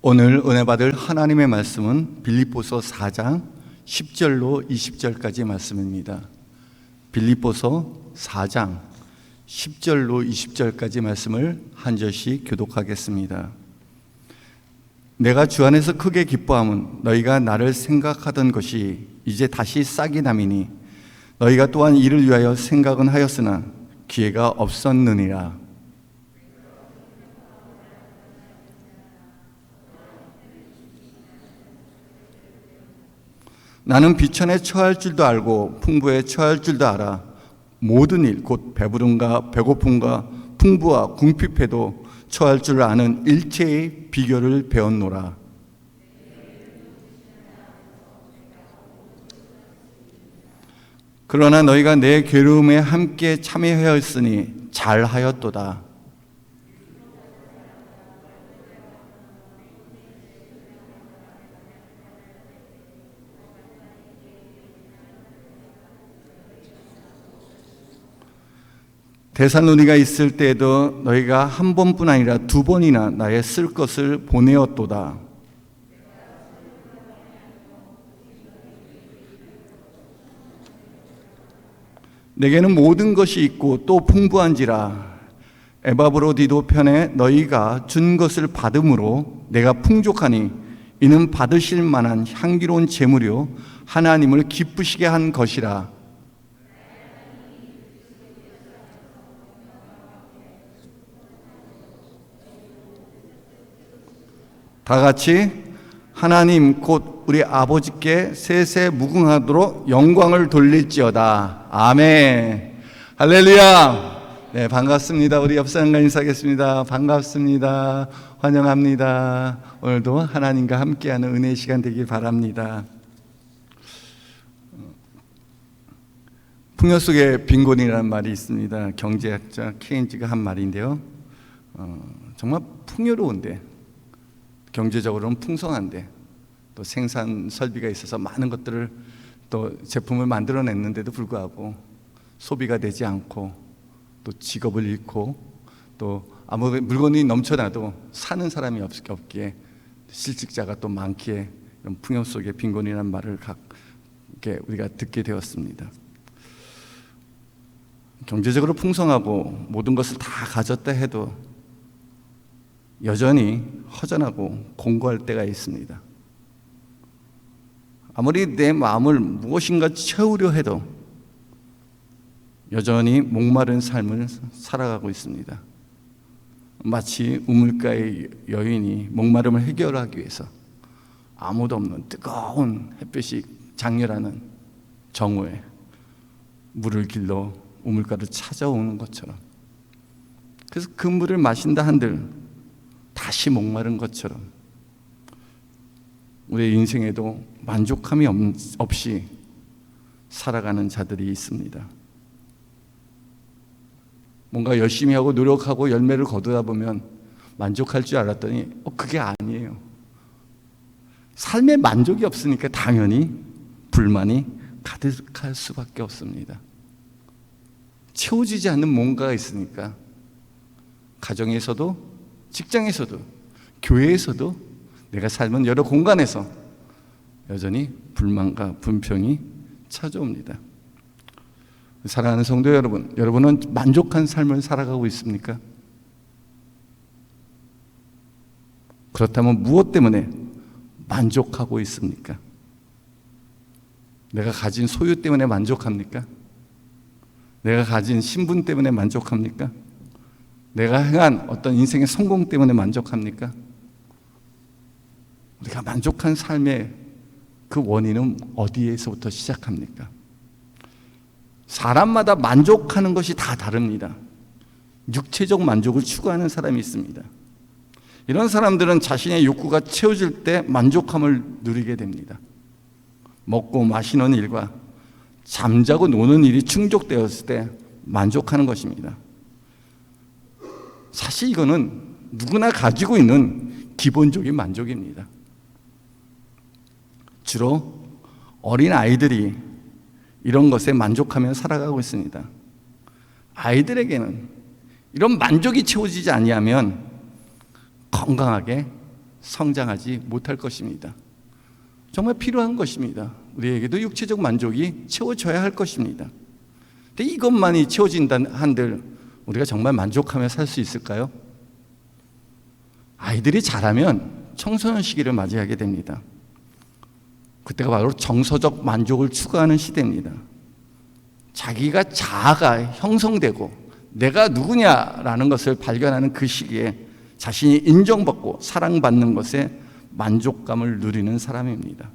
오늘 은혜 받을 하나님의 말씀은 빌립보서 4장 10절로 20절까지 말씀입니다. 빌립보서 4장 10절로 20절까지 말씀을 한 절씩 교독하겠습니다. 내가 주 안에서 크게 기뻐함은 너희가 나를 생각하던 것이 이제 다시 싹이 남이니 너희가 또한 이를 위하여 생각은 하였으나 기회가 없었느니라. 나는 비천에 처할 줄도 알고 풍부에 처할 줄도 알아. 모든 일 곧 배부름과 배고픔과 풍부와 궁핍해도 처할 줄 아는 일체의 비결을 배웠노라. 그러나 너희가 내 괴로움에 함께 참여하였으니 잘하였도다. 데살로니가 있을 때에도 너희가 한 번뿐 아니라 두 번이나 나의 쓸 것을 보내었도다. 내게는 모든 것이 있고 또 풍부한지라. 에바브로디도 편에 너희가 준 것을 받음으로 내가 풍족하니 이는 받으실 만한 향기로운 제물이요 하나님을 기쁘시게 한 것이라. 다 같이 하나님 곧 우리 아버지께 세세 무궁하도록 영광을 돌릴지어다. 아멘. 할렐루야. 네, 반갑습니다. 우리 옆 사람과 인사하겠습니다. 반갑습니다. 환영합니다. 오늘도 하나님과 함께하는 은혜의 시간 되길 바랍니다. 풍요 속에 빈곤이라는 말이 있습니다. 경제학자 케인즈가 한 말인데요. 정말 풍요로운데 경제적으로는 풍성한데 또 생산 설비가 있어서 많은 것들을 또 제품을 만들어냈는데도 불구하고 소비가 되지 않고 또 직업을 잃고 또 아무 물건이 넘쳐나도 사는 사람이 없기에 실직자가 또 많기에 이런 풍요 속의 빈곤이라는 말을 우리가 듣게 되었습니다. 경제적으로 풍성하고 모든 것을 다 가졌다 해도 여전히 허전하고 공고할 때가 있습니다. 아무리 내 마음을 무엇인가 채우려 해도 여전히 목마른 삶을 살아가고 있습니다. 마치 우물가의 여인이 목마름을 해결하기 위해서 아무도 없는 뜨거운 햇볕이 장렬하는 정오에 물을 길러 우물가를 찾아오는 것처럼, 그래서 그 물을 마신다 한들 다시 목마른 것처럼 우리의 인생에도 만족함이 없이 살아가는 자들이 있습니다. 뭔가 열심히 하고 노력하고 열매를 거두다 보면 만족할 줄 알았더니 그게 아니에요. 삶에 만족이 없으니까 당연히 불만이 가득할 수밖에 없습니다. 채워지지 않는 뭔가가 있으니까 가정에서도 직장에서도 교회에서도 내가 삶은 여러 공간에서 여전히 불만과 분평이 찾아옵니다. 사랑하는 성도 여러분, 여러분은 만족한 삶을 살아가고 있습니까? 그렇다면 무엇 때문에 만족하고 있습니까? 내가 가진 소유 때문에 만족합니까? 내가 가진 신분 때문에 만족합니까? 내가 행한 어떤 인생의 성공 때문에 만족합니까? 우리가 만족한 삶의 그 원인은 어디에서부터 시작합니까? 사람마다 만족하는 것이 다 다릅니다. 육체적 만족을 추구하는 사람이 있습니다. 이런 사람들은 자신의 욕구가 채워질 때 만족함을 누리게 됩니다. 먹고 마시는 일과 잠자고 노는 일이 충족되었을 때 만족하는 것입니다. 사실 이거는 누구나 가지고 있는 기본적인 만족입니다. 주로 어린 아이들이 이런 것에 만족하며 살아가고 있습니다. 아이들에게는 이런 만족이 채워지지 아니하면 건강하게 성장하지 못할 것입니다. 정말 필요한 것입니다. 우리에게도 육체적 만족이 채워져야 할 것입니다. 근데 이것만이 채워진다 한들 우리가 정말 만족하며 살 수 있을까요? 아이들이 자라면 청소년 시기를 맞이하게 됩니다. 그때가 바로 정서적 만족을 추구하는 시대입니다. 자기가 자아가 형성되고 내가 누구냐라는 것을 발견하는 그 시기에 자신이 인정받고 사랑받는 것에 만족감을 누리는 사람입니다.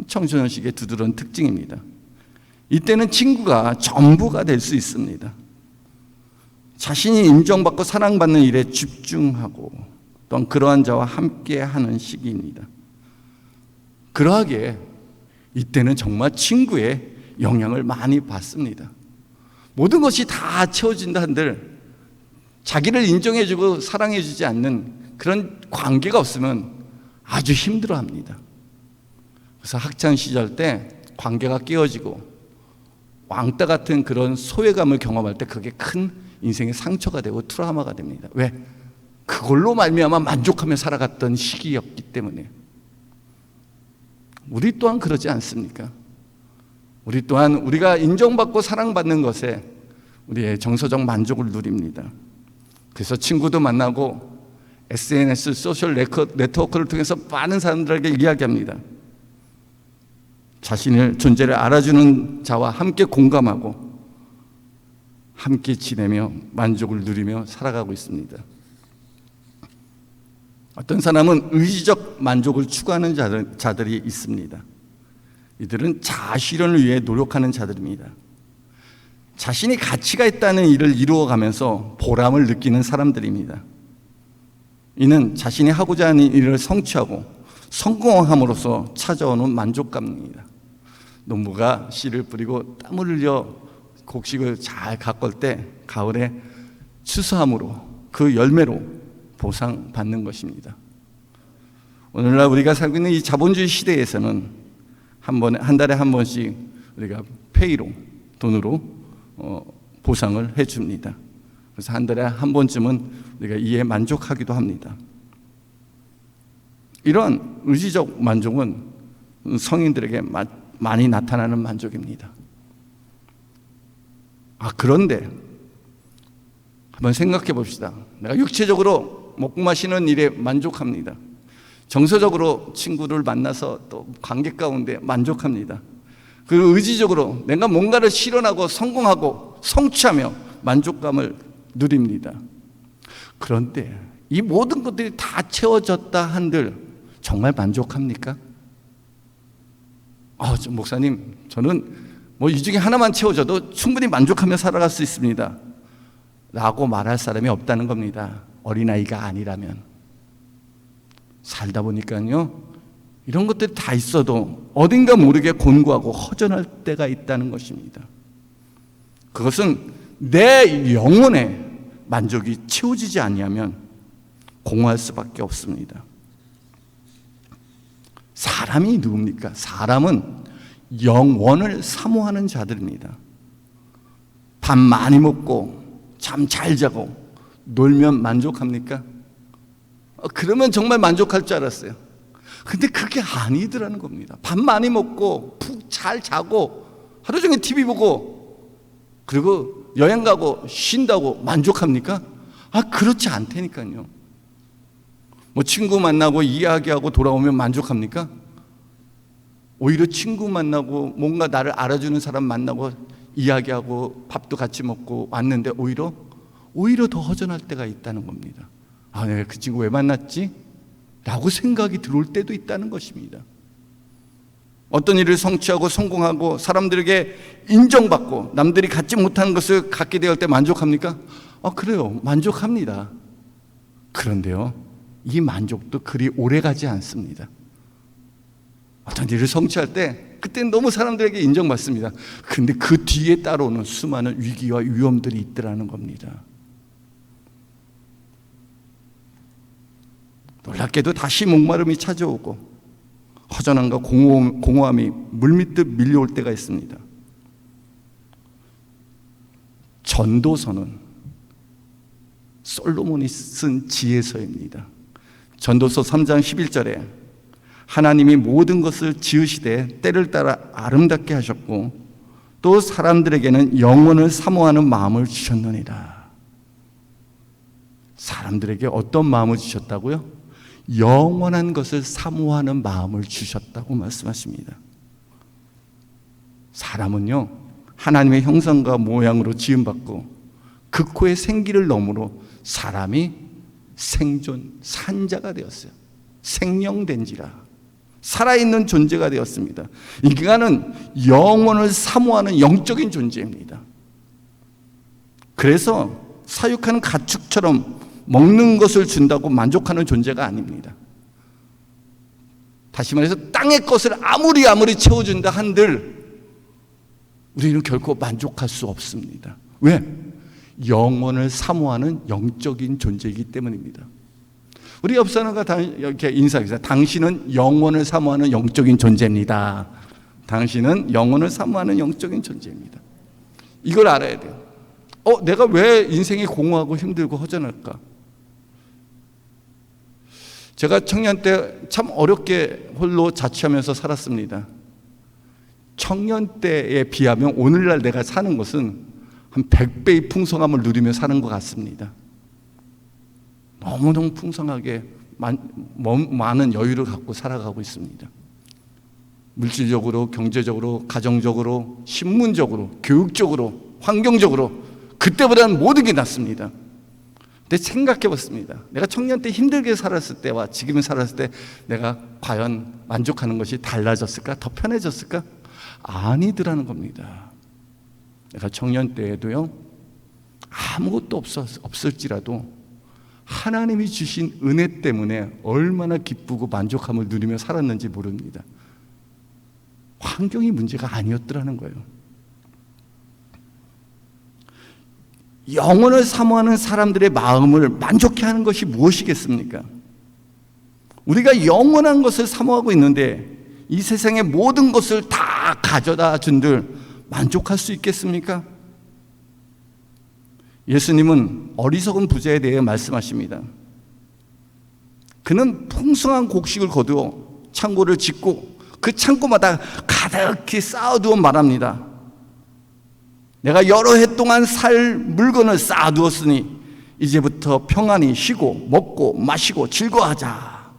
청소년 시기의 두드러진 특징입니다. 이때는 친구가 전부가 될 수 있습니다. 자신이 인정받고 사랑받는 일에 집중하고 또한 그러한 자와 함께하는 시기입니다. 그러하기에 이때는 정말 친구의 영향을 많이 받습니다. 모든 것이 다 채워진다 한들 자기를 인정해주고 사랑해주지 않는 그런 관계가 없으면 아주 힘들어합니다. 그래서 학창 시절 때 관계가 깨어지고 왕따 같은 그런 소외감을 경험할 때 그게 큰 인생의 상처가 되고 트라우마가 됩니다. 왜? 그걸로 말미암아 만족하며 살아갔던 시기였기 때문에. 우리 또한 그러지 않습니까? 우리 또한 우리가 인정받고 사랑받는 것에 우리의 정서적 만족을 누립니다. 그래서 친구도 만나고 SNS, 소셜 네트워크를 통해서 많은 사람들에게 이야기합니다. 자신의 존재를 알아주는 자와 함께 공감하고 함께 지내며 만족을 누리며 살아가고 있습니다. 어떤 사람은 의지적 만족을 추구하는 자들이 있습니다. 이들은 자아실현을 위해 노력하는 자들입니다. 자신이 가치가 있다는 일을 이루어가면서 보람을 느끼는 사람들입니다. 이는 자신이 하고자 하는 일을 성취하고 성공함으로써 찾아오는 만족감입니다. 농부가 씨를 뿌리고 땀을 흘려 곡식을 잘 가꿀 때 가을에 추수함으로 그 열매로 보상받는 것입니다. 오늘날 우리가 살고 있는 이 자본주의 시대에서는 한 달에 한 번씩 우리가 페이로 돈으로 보상을 해줍니다. 그래서 한 달에 한 번쯤은 우리가 이에 만족하기도 합니다. 이런 의지적 만족은 성인들에게 많이 나타나는 만족입니다. 그런데 한번 생각해 봅시다. 내가 육체적으로 먹고 마시는 일에 만족합니다. 정서적으로 친구를 만나서 또 관계 가운데 만족합니다. 그리고 의지적으로 내가 뭔가를 실현하고 성공하고 성취하며 만족감을 누립니다. 그런데 이 모든 것들이 다 채워졌다 한들 정말 만족합니까? 목사님, 저는 이 중에 하나만 채워져도 충분히 만족하며 살아갈 수 있습니다 라고 말할 사람이 없다는 겁니다. 어린아이가 아니라면. 살다 보니까요, 이런 것들이 다 있어도 어딘가 모르게 곤고하고 허전할 때가 있다는 것입니다. 그것은 내 영혼의 만족이 채워지지 아니하면 공허할 수밖에 없습니다. 사람이 누굽니까? 사람은 영원을 사모하는 자들입니다. 밥 많이 먹고 잠 잘 자고 놀면 만족합니까? 그러면 정말 만족할 줄 알았어요. 근데 그게 아니더라는 겁니다. 밥 많이 먹고 푹 잘 자고 하루 종일 TV 보고 그리고 여행 가고 쉰다고 만족합니까? 그렇지 않다니까요. 친구 만나고 이야기하고 돌아오면 만족합니까? 오히려 친구 만나고 뭔가 나를 알아주는 사람 만나고 이야기하고 밥도 같이 먹고 왔는데 오히려 더 허전할 때가 있다는 겁니다. 내가 그 친구 왜 만났지? 라고 생각이 들어올 때도 있다는 것입니다. 어떤 일을 성취하고 성공하고 사람들에게 인정받고 남들이 갖지 못하는 것을 갖게 되었을 때 만족합니까? 그래요. 만족합니다. 그런데요, 이 만족도 그리 오래가지 않습니다. 어떤 일을 성취할 때 그때는 너무 사람들에게 인정받습니다. 근데 그 뒤에 따라오는 수많은 위기와 위험들이 있더라는 겁니다. 놀랍게도 다시 목마름이 찾아오고 허전함과 공허함이 물밀듯 밀려올 때가 있습니다. 전도서는 솔로몬이 쓴 지혜서입니다. 전도서 3장 11절에 하나님이 모든 것을 지으시되 때를 따라 아름답게 하셨고 또 사람들에게는 영원을 사모하는 마음을 주셨느니라. 사람들에게 어떤 마음을 주셨다고요? 영원한 것을 사모하는 마음을 주셨다고 말씀하십니다. 사람은요, 하나님의 형상과 모양으로 지음받고 그 코에 생기를 넣음으로 사람이 생존, 산자가 되었어요. 생명된지라. 살아있는 존재가 되었습니다. 인간은 영원을 사모하는 영적인 존재입니다. 그래서 사육하는 가축처럼 먹는 것을 준다고 만족하는 존재가 아닙니다. 다시 말해서 땅의 것을 아무리 채워준다 한들 우리는 결코 만족할 수 없습니다. 왜? 영원을 사모하는 영적인 존재이기 때문입니다. 우리 옆 사람과 이렇게 인사해서 당신은 영원을 사모하는 영적인 존재입니다. 당신은 영원을 사모하는 영적인 존재입니다. 이걸 알아야 돼요. 내가 왜 인생이 공허하고 힘들고 허전할까? 제가 청년 때 참 어렵게 홀로 자취하면서 살았습니다. 청년 때에 비하면 오늘날 내가 사는 것은 한 100배의 풍성함을 누리며 사는 것 같습니다. 너무너무 풍성하게 많은 여유를 갖고 살아가고 있습니다. 물질적으로, 경제적으로, 가정적으로, 신문적으로, 교육적으로, 환경적으로 그때보다는 모든 게 낫습니다. 근데 생각해 봤습니다. 내가 청년 때 힘들게 살았을 때와 지금 살았을 때 내가 과연 만족하는 것이 달라졌을까? 더 편해졌을까? 아니더라는 겁니다. 내가 청년 때에도요, 아무것도 없을지라도 하나님이 주신 은혜 때문에 얼마나 기쁘고 만족함을 누리며 살았는지 모릅니다. 환경이 문제가 아니었더라는 거예요. 영원을 사모하는 사람들의 마음을 만족해 하는 것이 무엇이겠습니까? 우리가 영원한 것을 사모하고 있는데 이 세상의 모든 것을 다 가져다 준들 만족할 수 있겠습니까? 예수님은 어리석은 부자에 대해 말씀하십니다. 그는 풍성한 곡식을 거두어 창고를 짓고 그 창고마다 가득히 쌓아두어 말합니다. 내가 여러 해 동안 살 물건을 쌓아두었으니 이제부터 평안히 쉬고 먹고 마시고 즐거워하자.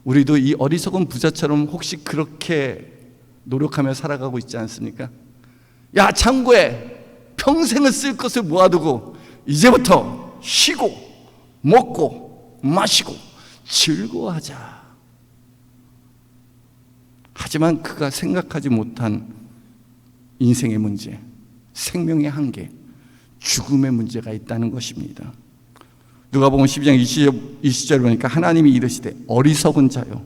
우리도 이 어리석은 부자처럼 혹시 그렇게 노력하며 살아가고 있지 않습니까? 야, 창고에 평생을 쓸 것을 모아두고 이제부터 쉬고 먹고 마시고 즐거워하자. 하지만 그가 생각하지 못한 인생의 문제, 생명의 한계, 죽음의 문제가 있다는 것입니다. 누가복음 12장 20절 보니까 하나님이 이르시되 어리석은 자요,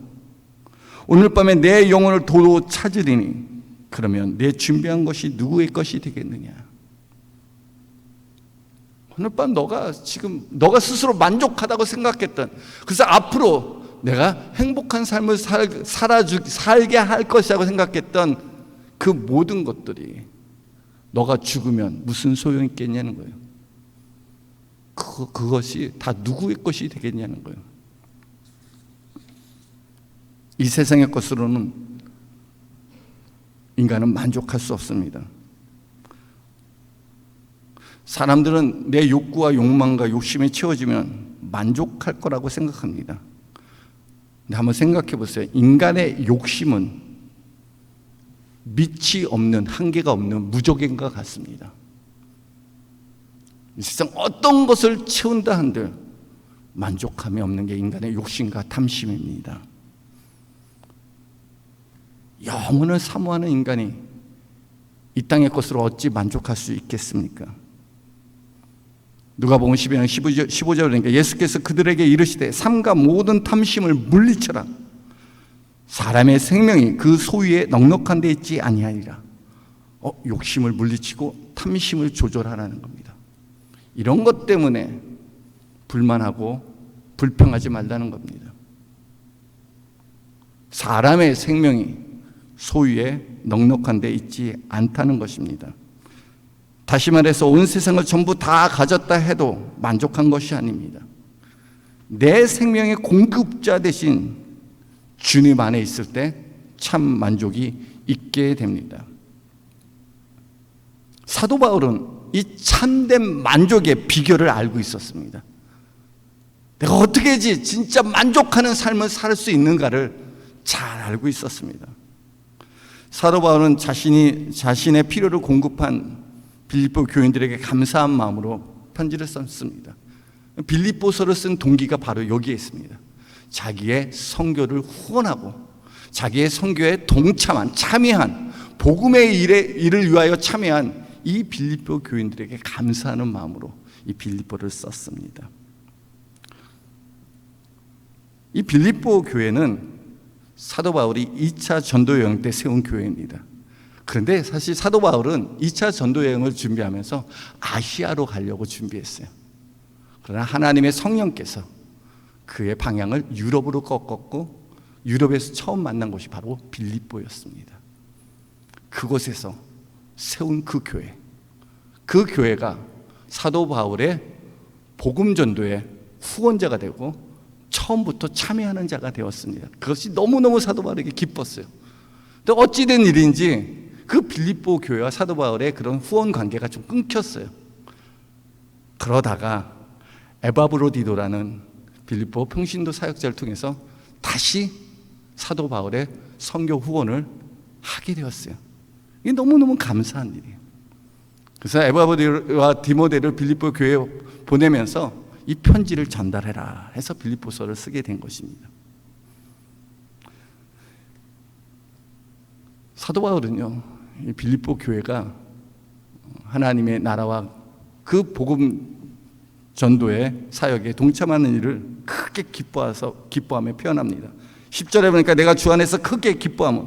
오늘 밤에 내 영혼을 도로 찾으리니 그러면 내 준비한 것이 누구의 것이 되겠느냐? 오늘 밤 너가 스스로 만족하다고 생각했던, 그래서 앞으로 내가 행복한 삶을 살게 할 것이라고 생각했던 그 모든 것들이 너가 죽으면 무슨 소용이 있겠냐는 거예요. 그것이 다 누구의 것이 되겠냐는 거예요. 이 세상의 것으로는 인간은 만족할 수 없습니다. 사람들은 내 욕구와 욕망과 욕심이 채워지면 만족할 거라고 생각합니다. 근데 한번 생각해 보세요. 인간의 욕심은 밑이 없는, 한계가 없는 무적인과 같습니다. 이 세상 어떤 것을 채운다 한들 만족함이 없는 게 인간의 욕심과 탐심입니다. 영혼을 사모하는 인간이 이 땅의 것으로 어찌 만족할 수 있겠습니까? 누가복음 12장 15절 그러니까 예수께서 그들에게 이르시되 삼가 모든 탐심을 물리쳐라. 사람의 생명이 그 소유에 넉넉한 데 있지 아니하리라. 욕심을 물리치고 탐심을 조절하라는 겁니다. 이런 것 때문에 불만하고 불평하지 말라는 겁니다. 사람의 생명이 소유에 넉넉한 데 있지 않다는 것입니다. 다시 말해서 온 세상을 전부 다 가졌다 해도 만족한 것이 아닙니다. 내 생명의 공급자 대신 주님 안에 있을 때 참 만족이 있게 됩니다. 사도 바울은 이 참된 만족의 비결을 알고 있었습니다. 내가 어떻게 해야지 진짜 만족하는 삶을 살 수 있는가를 잘 알고 있었습니다. 사도 바울은 자신의 필요를 공급한 빌립보 교인들에게 감사한 마음으로 편지를 썼습니다. 빌립보서를 쓴 동기가 바로 여기에 있습니다. 자기의 선교를 후원하고 자기의 선교에 참여한 복음의 일을 위하여 참여한 이 빌립보 교인들에게 감사하는 마음으로 이 빌립보를 썼습니다. 이 빌립보 교회는 사도 바울이 2차 전도 여행 때 세운 교회입니다. 그런데 사실 사도 바울은 2차 전도 여행을 준비하면서 아시아로 가려고 준비했어요. 그러나 하나님의 성령께서 그의 방향을 유럽으로 꺾었고 유럽에서 처음 만난 곳이 바로 빌립보였습니다. 그곳에서 세운 그 교회가 사도 바울의 복음 전도의 후원자가 되고 처음부터 참여하는 자가 되었습니다. 그것이 너무너무 사도 바울에게 기뻤어요. 또 어찌된 일인지 그 빌립보 교회와 사도 바울의 그런 후원 관계가 좀 끊겼어요. 그러다가 에바브로디도라는 빌립보 평신도 사역자를 통해서 다시 사도 바울의 선교 후원을 하게 되었어요. 이게 너무너무 감사한 일이에요. 그래서 에바브로디와 디모데를 빌립보 교회에 보내면서 이 편지를 전달해라 해서 빌립보서를 쓰게 된 것입니다. 사도 바울은요, 이 빌립보 교회가 하나님의 나라와 그 복음 전도의 사역에 동참하는 일을 크게 기뻐하며 표현합니다. 10절에 보니까 내가 주 안에서 크게 기뻐함은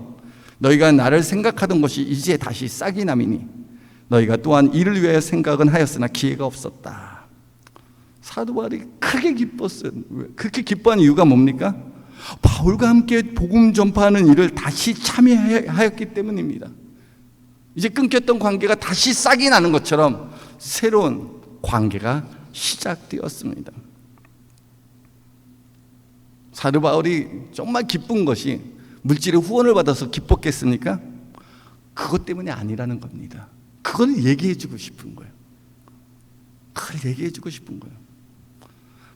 너희가 나를 생각하던 것이 이제 다시 싹이 남이니 너희가 또한 이를 위하여 생각은 하였으나 기회가 없었다. 사도 바울이 크게 기뻤어요. 그렇게 기뻐한 이유가 뭡니까? 바울과 함께 복음 전파하는 일을 다시 참여하였기 때문입니다. 이제 끊겼던 관계가 다시 싹이 나는 것처럼 새로운 관계가 시작되었습니다. 사도 바울이 정말 기쁜 것이 물질의 후원을 받아서 기뻤겠습니까? 그것 때문이 아니라는 겁니다. 그걸 얘기해주고 싶은 거예요.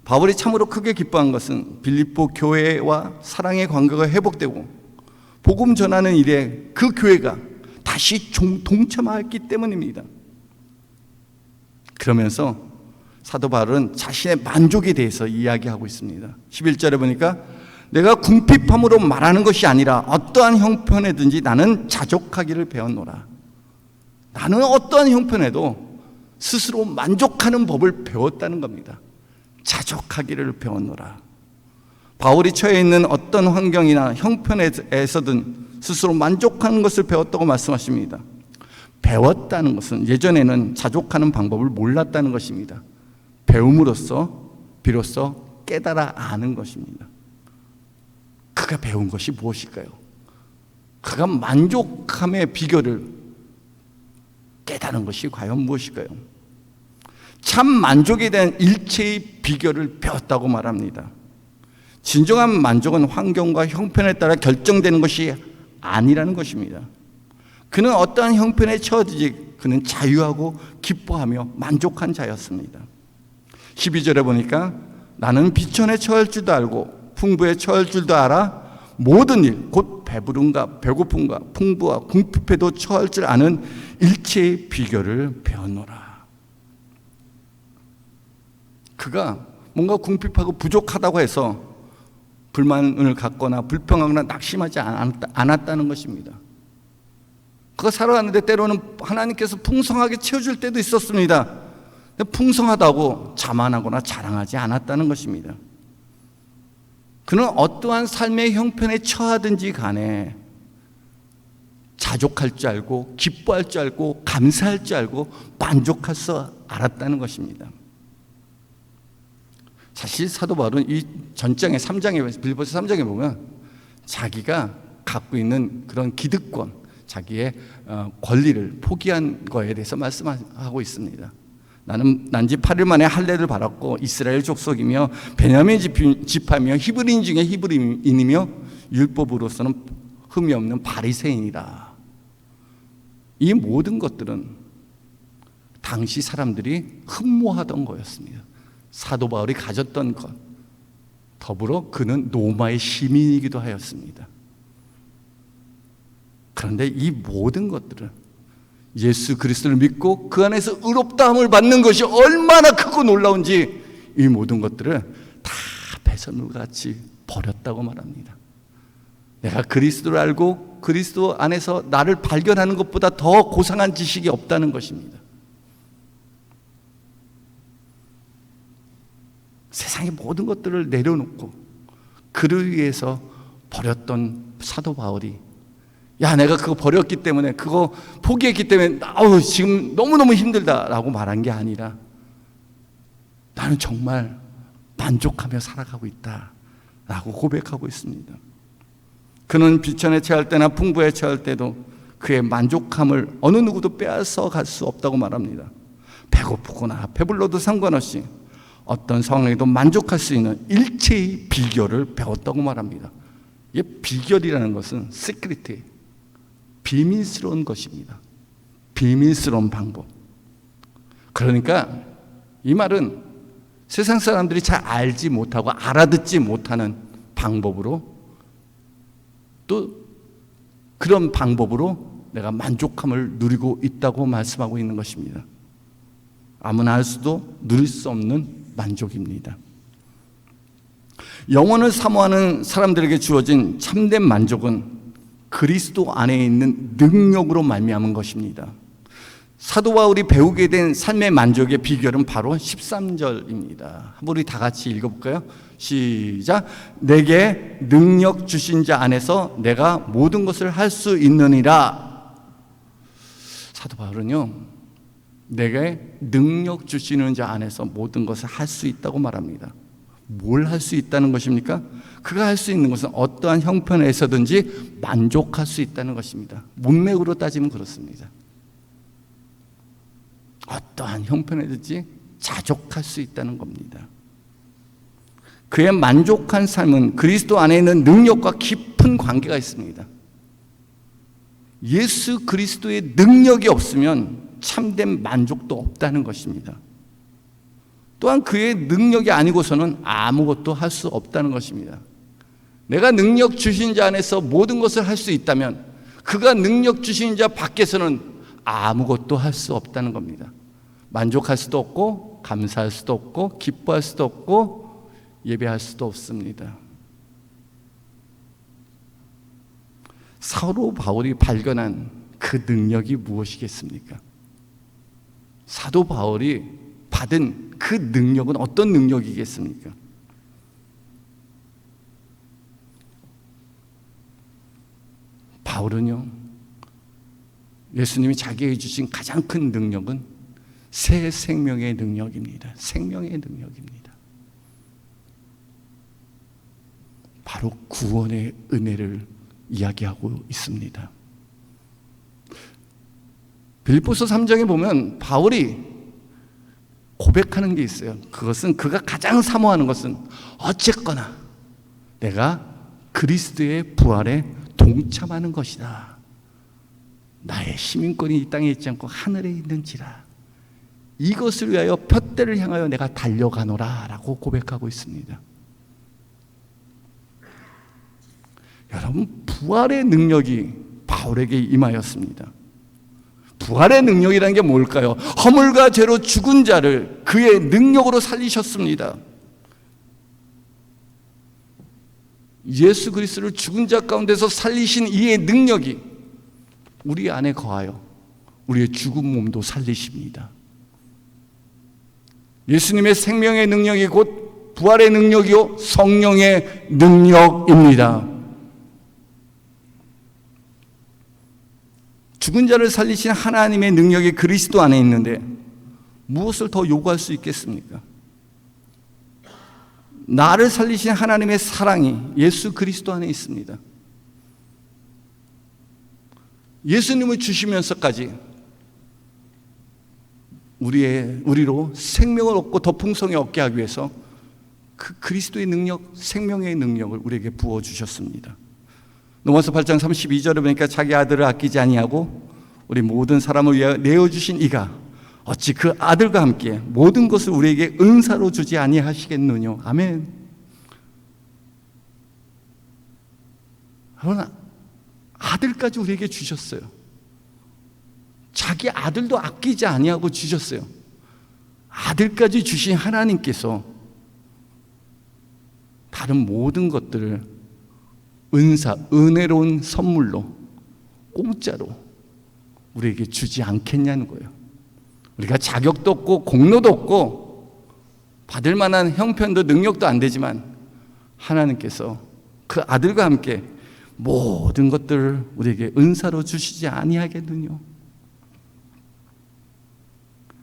바울이 참으로 크게 기뻐한 것은 빌립보 교회와 사랑의 관계가 회복되고 복음 전하는 일에 그 교회가 다시 동참하였기 때문입니다. 그러면서 사도 바울은 자신의 만족에 대해서 이야기하고 있습니다. 11절에 보니까 내가 궁핍함으로 말하는 것이 아니라 어떠한 형편에든지 나는 자족하기를 배웠노라. 나는 어떠한 형편에도 스스로 만족하는 법을 배웠다는 겁니다. 자족하기를 배웠노라. 바울이 처해 있는 어떤 환경이나 형편에서든 스스로 만족하는 것을 배웠다고 말씀하십니다. 배웠다는 것은 예전에는 자족하는 방법을 몰랐다는 것입니다. 배움으로써 비로소 깨달아 아는 것입니다. 그가 배운 것이 무엇일까요? 그가 만족함의 비결을 깨달은 것이 과연 무엇일까요? 참 만족에 대한 일체의 비결을 배웠다고 말합니다. 진정한 만족은 환경과 형편에 따라 결정되는 것이 아니라는 것입니다. 그는 어떠한 형편에 처해지지 그는 자유하고 기뻐하며 만족한 자였습니다. 12절에 보니까 나는 비천에 처할 줄도 알고 풍부에 처할 줄도 알아 모든 일 곧 배부름과 배고픔과 풍부와 궁핍에도 처할 줄 아는 일체의 비결을 배웠노라. 그가 뭔가 궁핍하고 부족하다고 해서 불만을 갖거나 불평하거나 낙심하지 않았다는 것입니다. 그가 살아가는데 때로는 하나님께서 풍성하게 채워줄 때도 있었습니다. 풍성하다고 자만하거나 자랑하지 않았다는 것입니다. 그는 어떠한 삶의 형편에 처하든지 간에 자족할 줄 알고 기뻐할 줄 알고 감사할 줄 알고 만족할 수 알았다는 것입니다. 사실 사도 바울은 이 전장의 3장에 빌립보서 3장에 보면 자기가 갖고 있는 그런 기득권, 자기의 권리를 포기한 거에 대해서 말씀하고 있습니다. 나는 난지 8일 만에 할례를 받았고 이스라엘 족속이며 베냐민 지파며 히브리인 중에 히브리인이며 율법으로서는 흠이 없는 바리새인이라. 이 모든 것들은 당시 사람들이 흠모하던 거였습니다. 사도 바울이 가졌던 것, 더불어 그는 로마의 시민이기도 하였습니다. 그런데 이 모든 것들은 예수 그리스도를 믿고 그 안에서 의롭다함을 받는 것이 얼마나 크고 놀라운지 이 모든 것들을 다 배설물과 같이 버렸다고 말합니다. 내가 그리스도를 알고 그리스도 안에서 나를 발견하는 것보다 더 고상한 지식이 없다는 것입니다. 세상의 모든 것들을 내려놓고 그를 위해서 버렸던 사도 바울이, 야, 내가 그거 버렸기 때문에, 그거 포기했기 때문에 지금 너무너무 힘들다라고 말한 게 아니라 나는 정말 만족하며 살아가고 있다라고 고백하고 있습니다. 그는 비천에 처할 때나 풍부에 처할 때도 그의 만족함을 어느 누구도 빼앗아 갈 수 없다고 말합니다. 배고프거나 배불러도 상관없이 어떤 상황에도 만족할 수 있는 일체의 비결을 배웠다고 말합니다. 이 비결이라는 것은 시크릿, 비밀스러운 것입니다. 비밀스러운 방법. 그러니까 이 말은 세상 사람들이 잘 알지 못하고 알아듣지 못하는 방법으로, 또 그런 방법으로 내가 만족함을 누리고 있다고 말씀하고 있는 것입니다. 아무나 할 수도 누릴 수 없는 만족입니다. 영혼을 사모하는 사람들에게 주어진 참된 만족은 그리스도 안에 있는 능력으로 말미암은 것입니다. 사도 바울이 배우게 된 삶의 만족의 비결은 바로 13절입니다. 한번 우리 다 같이 읽어볼까요? 시작. 내게 능력 주신 자 안에서 내가 모든 것을 할 수 있느니라. 사도 바울은요, 내게 능력 주시는 자 안에서 모든 것을 할 수 있다고 말합니다. 뭘 할 수 있다는 것입니까? 그가 할 수 있는 것은 어떠한 형편에서든지 만족할 수 있다는 것입니다. 문맥으로 따지면 그렇습니다. 어떠한 형편에든지 자족할 수 있다는 겁니다. 그의 만족한 삶은 그리스도 안에 있는 능력과 깊은 관계가 있습니다. 예수 그리스도의 능력이 없으면 참된 만족도 없다는 것입니다. 또한 그의 능력이 아니고서는 아무것도 할 수 없다는 것입니다. 내가 능력 주신 자 안에서 모든 것을 할 수 있다면 그가 능력 주신 자 밖에서는 아무것도 할 수 없다는 겁니다. 만족할 수도 없고 감사할 수도 없고 기뻐할 수도 없고 예배할 수도 없습니다. 사도 바울이 발견한 그 능력이 무엇이겠습니까? 사도 바울이 받은 그 능력은 어떤 능력이겠습니까? 바울은요, 예수님이 자기에게 주신 가장 큰 능력은 새 생명의 능력입니다. 생명의 능력입니다. 바로 구원의 은혜를 이야기하고 있습니다. 빌립보서 3장에 보면 바울이 고백하는 게 있어요. 그것은 그가 가장 사모하는 것은 어쨌거나 내가 그리스도의 부활에 동참하는 것이다. 나의 시민권이 이 땅에 있지 않고 하늘에 있는지라. 이것을 위하여 푯대를 향하여 내가 달려가노라 라고 고백하고 있습니다. 여러분, 부활의 능력이 바울에게 임하였습니다. 부활의 능력이라는 게 뭘까요? 허물과 죄로 죽은 자를 그의 능력으로 살리셨습니다. 예수 그리스도를 죽은 자 가운데서 살리신 이의 능력이 우리 안에 거하여 우리의 죽은 몸도 살리십니다. 예수님의 생명의 능력이 곧 부활의 능력이요 성령의 능력입니다. 죽은 자를 살리신 하나님의 능력이 그리스도 안에 있는데 무엇을 더 요구할 수 있겠습니까? 나를 살리신 하나님의 사랑이 예수 그리스도 안에 있습니다. 예수님을 주시면서까지 우리로 생명을 얻고 더 풍성히 얻게 하기 위해서 그 그리스도의 능력, 생명의 능력을 우리에게 부어주셨습니다. 로마서 8장 32절에 보니까 자기 아들을 아끼지 아니하고 우리 모든 사람을 위하여 내어주신 이가 어찌 그 아들과 함께 모든 것을 우리에게 은사로 주지 아니하시겠느냐. 아멘. 그러나 아들까지 우리에게 주셨어요. 자기 아들도 아끼지 아니하고 주셨어요. 아들까지 주신 하나님께서 다른 모든 것들을 은혜로운 선물로 공짜로 우리에게 주지 않겠냐는 거예요. 우리가 자격도 없고 공로도 없고 받을 만한 형편도 능력도 안 되지만 하나님께서 그 아들과 함께 모든 것들을 우리에게 은사로 주시지 아니하겠느냐.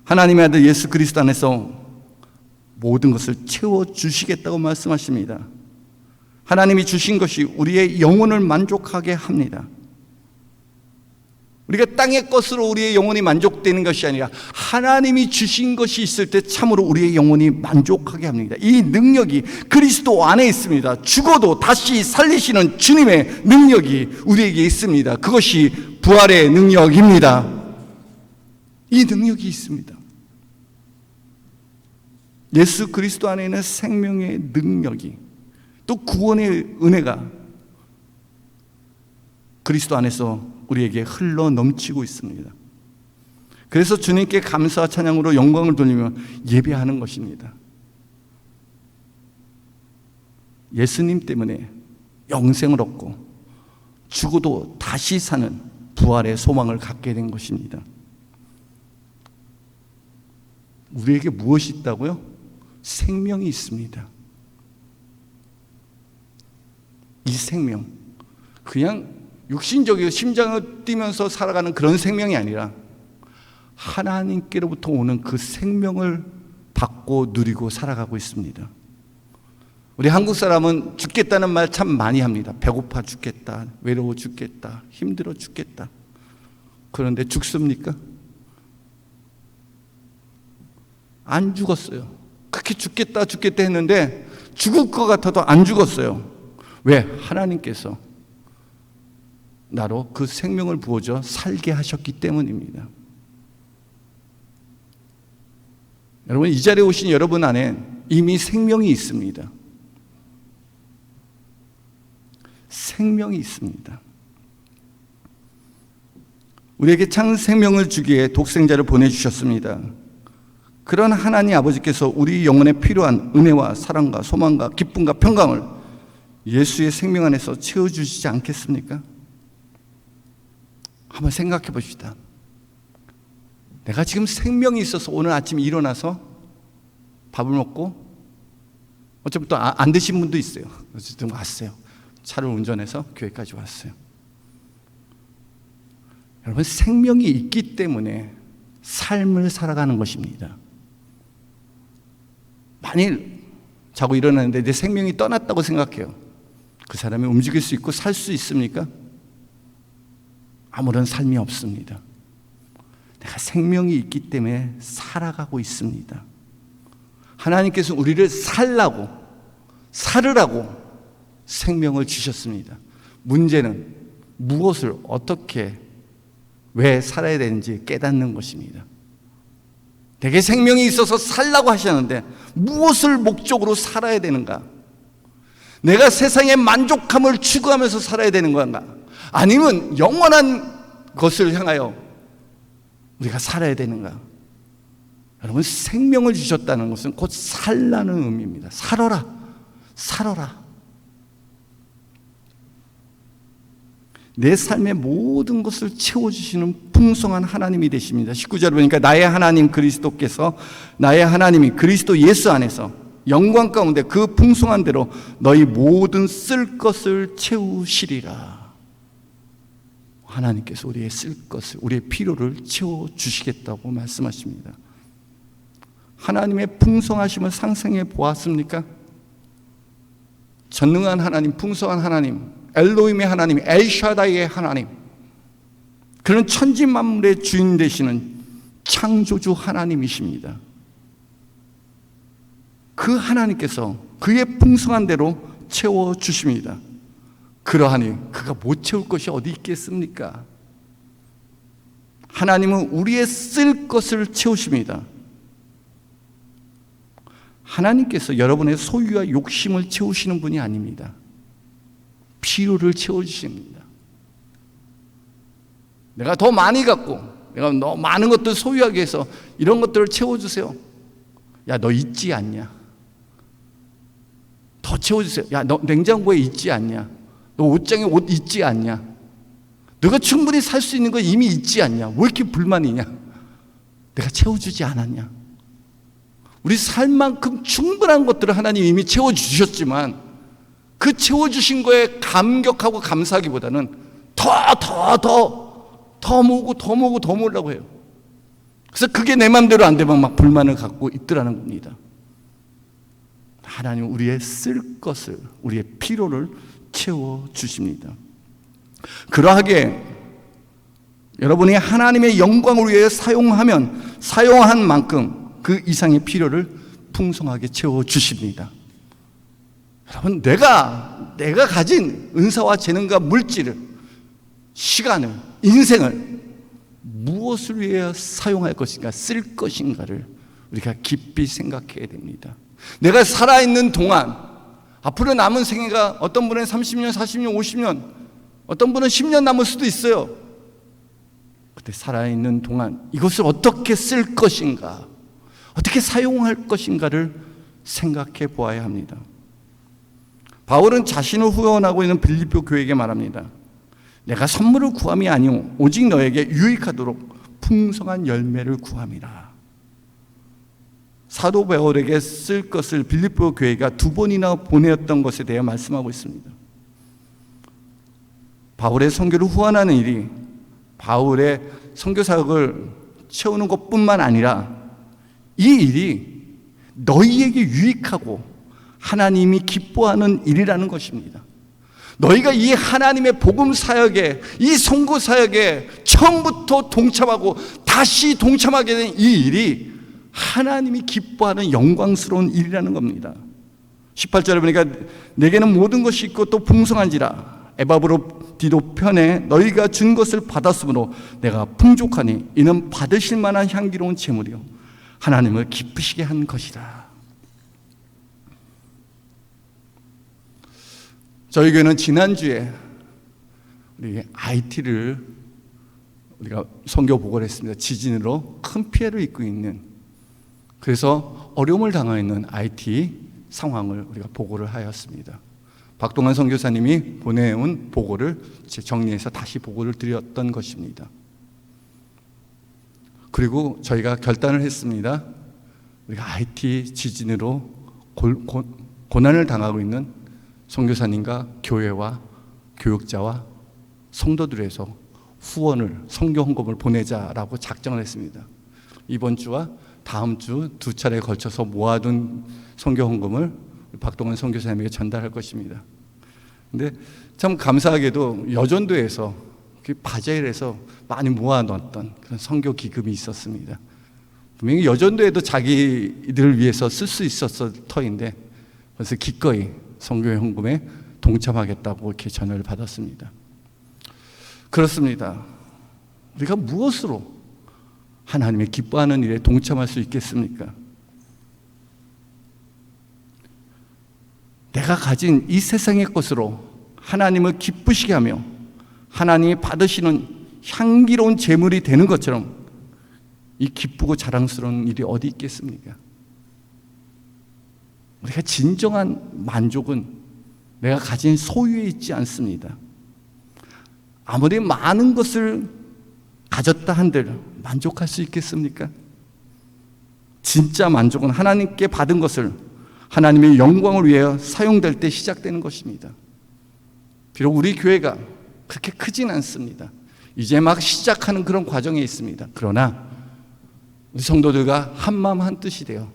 하나님의 아들 예수 그리스도 안에서 모든 것을 채워주시겠다고 말씀하십니다. 하나님이 주신 것이 우리의 영혼을 만족하게 합니다. 우리가 땅의 것으로 우리의 영혼이 만족되는 것이 아니라 하나님이 주신 것이 있을 때 참으로 우리의 영혼이 만족하게 합니다. 이 능력이 그리스도 안에 있습니다. 죽어도 다시 살리시는 주님의 능력이 우리에게 있습니다. 그것이 부활의 능력입니다. 이 능력이 있습니다. 예수 그리스도 안에 있는 생명의 능력이, 또 구원의 은혜가 그리스도 안에서 우리에게 흘러 넘치고 있습니다. 그래서 주님께 감사와 찬양으로 영광을 돌리며 예배하는 것입니다. 예수님 때문에 영생을 얻고 죽어도 다시 사는 부활의 소망을 갖게 된 것입니다. 우리에게 무엇이 있다고요? 생명이 있습니다. 이 생명, 그냥 육신적이고 심장을 뛰면서 살아가는 그런 생명이 아니라 하나님께로부터 오는 그 생명을 받고 누리고 살아가고 있습니다. 우리 한국 사람은 죽겠다는 말 참 많이 합니다. 배고파 죽겠다, 외로워 죽겠다, 힘들어 죽겠다. 그런데 죽습니까? 안 죽었어요. 그렇게 죽겠다 했는데 죽을 것 같아도 안 죽었어요. 왜? 하나님께서 나로 그 생명을 부어줘 살게 하셨기 때문입니다. 여러분, 이 자리에 오신 여러분 안에 이미 생명이 있습니다. 생명이 있습니다. 우리에게 참 생명을 주기에 독생자를 보내주셨습니다. 그런 하나님 아버지께서 우리 영혼에 필요한 은혜와 사랑과 소망과 기쁨과 평강을 예수의 생명 안에서 채워주시지 않겠습니까? 한번 생각해 봅시다. 내가 지금 생명이 있어서 오늘 아침에 일어나서 밥을 먹고, 어차피 또 안 드신 분도 있어요. 어쨌든 왔어요. 차를 운전해서 교회까지 왔어요. 여러분, 생명이 있기 때문에 삶을 살아가는 것입니다. 만일 자고 일어나는데 내 생명이 떠났다고 생각해요. 그 사람이 움직일 수 있고 살 수 있습니까? 아무런 삶이 없습니다. 내가 생명이 있기 때문에 살아가고 있습니다. 하나님께서 우리를 살라고, 살으라고 생명을 주셨습니다. 문제는 무엇을 어떻게 왜 살아야 되는지 깨닫는 것입니다. 내게 생명이 있어서 살라고 하셨는데 무엇을 목적으로 살아야 되는가? 내가 세상의 만족함을 추구하면서 살아야 되는 건가? 아니면 영원한 것을 향하여 우리가 살아야 되는가? 여러분, 생명을 주셨다는 것은 곧 살라는 의미입니다. 살아라, 살아라. 내 삶의 모든 것을 채워주시는 풍성한 하나님이 되십니다. 19절 보니까 나의 하나님 그리스도께서, 나의 하나님이 그리스도 예수 안에서 영광 가운데 그 풍성한 대로 너희 모든 쓸 것을 채우시리라. 하나님께서 우리의 쓸 것을, 우리의 필요를 채워주시겠다고 말씀하십니다. 하나님의 풍성하심을 상상해 보았습니까? 전능한 하나님, 풍성한 하나님, 엘로힘의 하나님, 엘샤다이의 하나님, 그런 천지만물의 주인 되시는 창조주 하나님이십니다. 그 하나님께서 그의 풍성한 대로 채워주십니다. 그러하니 그가 못 채울 것이 어디 있겠습니까? 하나님은 우리의 쓸 것을 채우십니다. 하나님께서 여러분의 소유와 욕심을 채우시는 분이 아닙니다. 필요를 채워주십니다. 내가 더 많이 갖고 내가 너무 많은 것들 소유하기 위해서 이런 것들을 채워주세요. 야, 너 있지 않냐? 더 채워주세요. 야, 너 냉장고에 있지 않냐? 너 옷장에 옷 있지 않냐? 너가 충분히 살 수 있는 거 이미 있지 않냐? 왜 이렇게 불만이냐? 내가 채워주지 않았냐? 우리 살 만큼 충분한 것들을 하나님 이미 채워주셨지만 그 채워주신 거에 감격하고 감사하기보다는 더 모으려고 해요. 그래서 그게 내 맘대로 안 되면 막 불만을 갖고 있더라는 겁니다. 하나님은 우리의 쓸 것을, 우리의 필요를 채워주십니다. 그러하게 여러분이 하나님의 영광을 위해 사용한 만큼 그 이상의 필요를 풍성하게 채워주십니다. 여러분, 내가 가진 은사와 재능과 물질을, 시간을, 인생을 무엇을 위해 사용할 것인가, 쓸 것인가를 우리가 깊이 생각해야 됩니다. 내가 살아있는 동안, 앞으로 남은 생애가 어떤 분은 30년, 40년, 50년, 어떤 분은 10년 남을 수도 있어요. 그때 살아있는 동안 이것을 어떻게 쓸 것인가, 어떻게 사용할 것인가를 생각해 보아야 합니다. 바울은 자신을 후원하고 있는 빌립보 교회에게 말합니다. 내가 선물을 구함이 아니오 오직 너에게 유익하도록 풍성한 열매를 구함이라. 사도 바울에게 쓸 것을 빌립보 교회가 2번이나 보내었던 것에 대해 말씀하고 있습니다. 바울의 선교를 후원하는 일이 바울의 선교 사역을 채우는 것뿐만 아니라 이 일이 너희에게 유익하고 하나님이 기뻐하는 일이라는 것입니다. 너희가 이 하나님의 복음 사역에, 이 선교 사역에 처음부터 동참하고 다시 동참하게 된 이 일이 하나님이 기뻐하는 영광스러운 일이라는 겁니다. 18절에 보니까 내게는 모든 것이 있고 또 풍성한지라 에바브로 디도 편에 너희가 준 것을 받았으므로 내가 풍족하니 이는 받으실 만한 향기로운 제물이요 하나님을 기쁘시게 한 것이라. 저희 교회는 지난주에 우리 IT를 우리가 선교 보고를 했습니다. 지진으로 큰 피해를 입고 있는, 그래서 어려움을 당하고 있는 IT 상황을 우리가 보고를 하였습니다. 박동환 선교사님이 보내온 보고를 정리해서 다시 보고를 드렸던 것입니다. 그리고 저희가 결단을 했습니다. 우리가 IT 지진으로 고난을 당하고 있는 선교사님과 교회와 교육자와 성도들에서 후원을, 선교 헌금을 보내자라고 작정을 했습니다. 이번 주와 다음 주 2차례에 걸쳐서 모아둔 선교 헌금을 박동원 선교사님에게 전달할 것입니다. 근데 참 감사하게도 여전도에서 바젤에서 많이 모아놨던 그런 선교 기금이 있었습니다. 분명히 여전도에도 자기들을 위해서 쓸 수 있었을 터인데 그래서 기꺼이 선교 헌금에 동참하겠다고 이렇게 전화를 받았습니다. 그렇습니다. 우리가 무엇으로 하나님의 기뻐하는 일에 동참할 수 있겠습니까? 내가 가진 이 세상의 것으로 하나님을 기쁘시게 하며 하나님이 받으시는 향기로운 제물이 되는 것처럼 이 기쁘고 자랑스러운 일이 어디 있겠습니까? 우리가 진정한 만족은 내가 가진 소유에 있지 않습니다. 아무리 많은 것을 가졌다 한들 만족할 수 있겠습니까? 진짜 만족은 하나님께 받은 것을 하나님의 영광을 위해 사용될 때 시작되는 것입니다. 비록 우리 교회가 그렇게 크진 않습니다. 이제 막 시작하는 그런 과정에 있습니다. 그러나 우리 성도들과 한마음 한뜻이 되어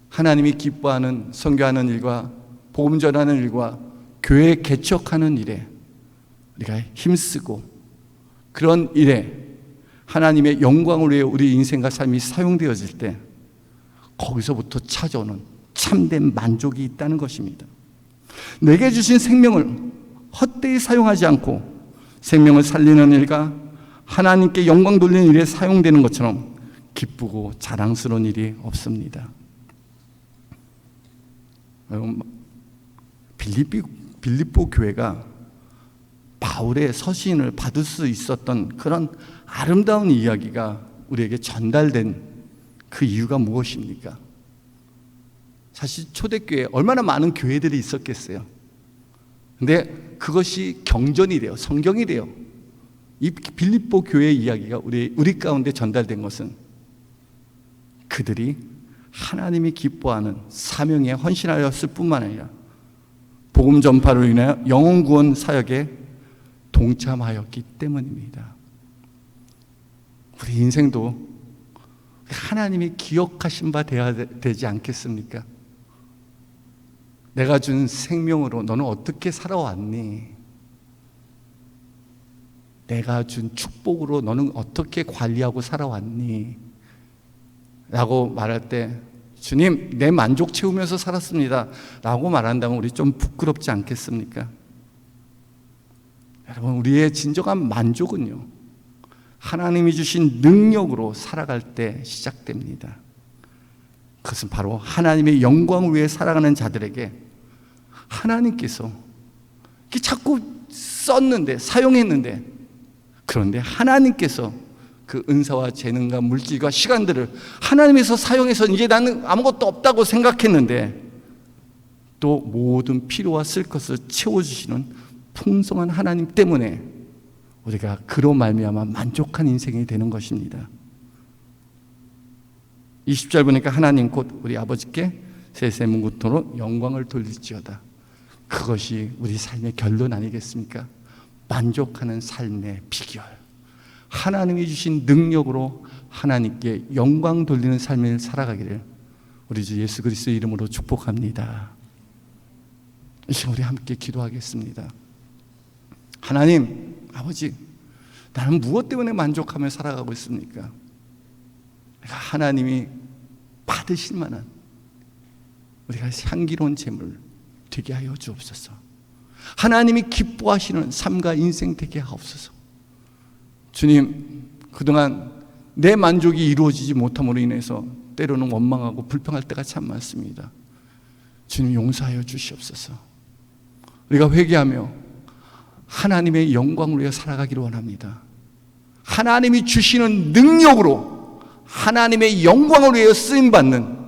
하나님이 기뻐하는 선교하는 일과 복음 전하는 일과 교회 개척하는 일에 우리가 힘쓰고 그런 일에 하나님의 영광을 위해 우리 인생과 삶이 사용되어질 때 거기서부터 찾아오는 참된 만족이 있다는 것입니다. 내게 주신 생명을 헛되이 사용하지 않고 생명을 살리는 일과 하나님께 영광 돌리는 일에 사용되는 것처럼 기쁘고 자랑스러운 일이 없습니다. 빌립보 교회가 바울의 서신을 받을 수 있었던 그런 아름다운 이야기가 우리에게 전달된 그 이유가 무엇입니까? 사실 초대교회에 얼마나 많은 교회들이 있었겠어요. 근데 그것이 경전이 돼요. 성경이 돼요. 이 빌립보 교회의 이야기가 우리 가운데 전달된 것은 그들이 하나님이 기뻐하는 사명에 헌신하였을 뿐만 아니라 복음 전파로 인하여 영혼 구원 사역에 동참하였기 때문입니다. 우리 인생도 하나님이 기억하신 바 되지 않겠습니까? 내가 준 생명으로 너는 어떻게 살아왔니? 내가 준 축복으로 너는 어떻게 관리하고 살아왔니? 라고 말할 때 주님, 내 만족 채우면서 살았습니다 라고 말한다면 우리 좀 부끄럽지 않겠습니까? 여러분, 우리의 진정한 만족은요, 하나님이 주신 능력으로 살아갈 때 시작됩니다. 그것은 바로 하나님의 영광을 위해 살아가는 자들에게 하나님께서 자꾸 썼는데, 사용했는데, 그런데 하나님께서 그 은사와 재능과 물질과 시간들을 하나님에서 사용해서 이제 나는 아무것도 없다고 생각했는데 또 모든 필요와 쓸 것을 채워주시는 풍성한 하나님 때문에 우리가 그로 말미암아 만족한 인생이 되는 것입니다. 20절 보니까 하나님 곧 우리 아버지께 세세 문구토록 영광을 돌릴지어다. 그것이 우리 삶의 결론 아니겠습니까? 만족하는 삶의 비결, 하나님이 주신 능력으로 하나님께 영광 돌리는 삶을 살아가기를 우리 주 예수 그리스도의 이름으로 축복합니다. 이 시간 우리 함께 기도하겠습니다. 하나님 아버지, 나는 무엇 때문에 만족하며 살아가고 있습니까? 내가 하나님이 받으실 만한 우리가 향기로운 재물 되게 하여 주옵소서. 하나님이 기뻐하시는 삶과 인생 되게 하옵소서. 주님, 그동안 내 만족이 이루어지지 못함으로 인해서 때로는 원망하고 불평할 때가 참 많습니다. 주님, 용서하여 주시옵소서. 우리가 회개하며 하나님의 영광을 위해 살아가기를 원합니다. 하나님이 주시는 능력으로 하나님의 영광을 위해 쓰임받는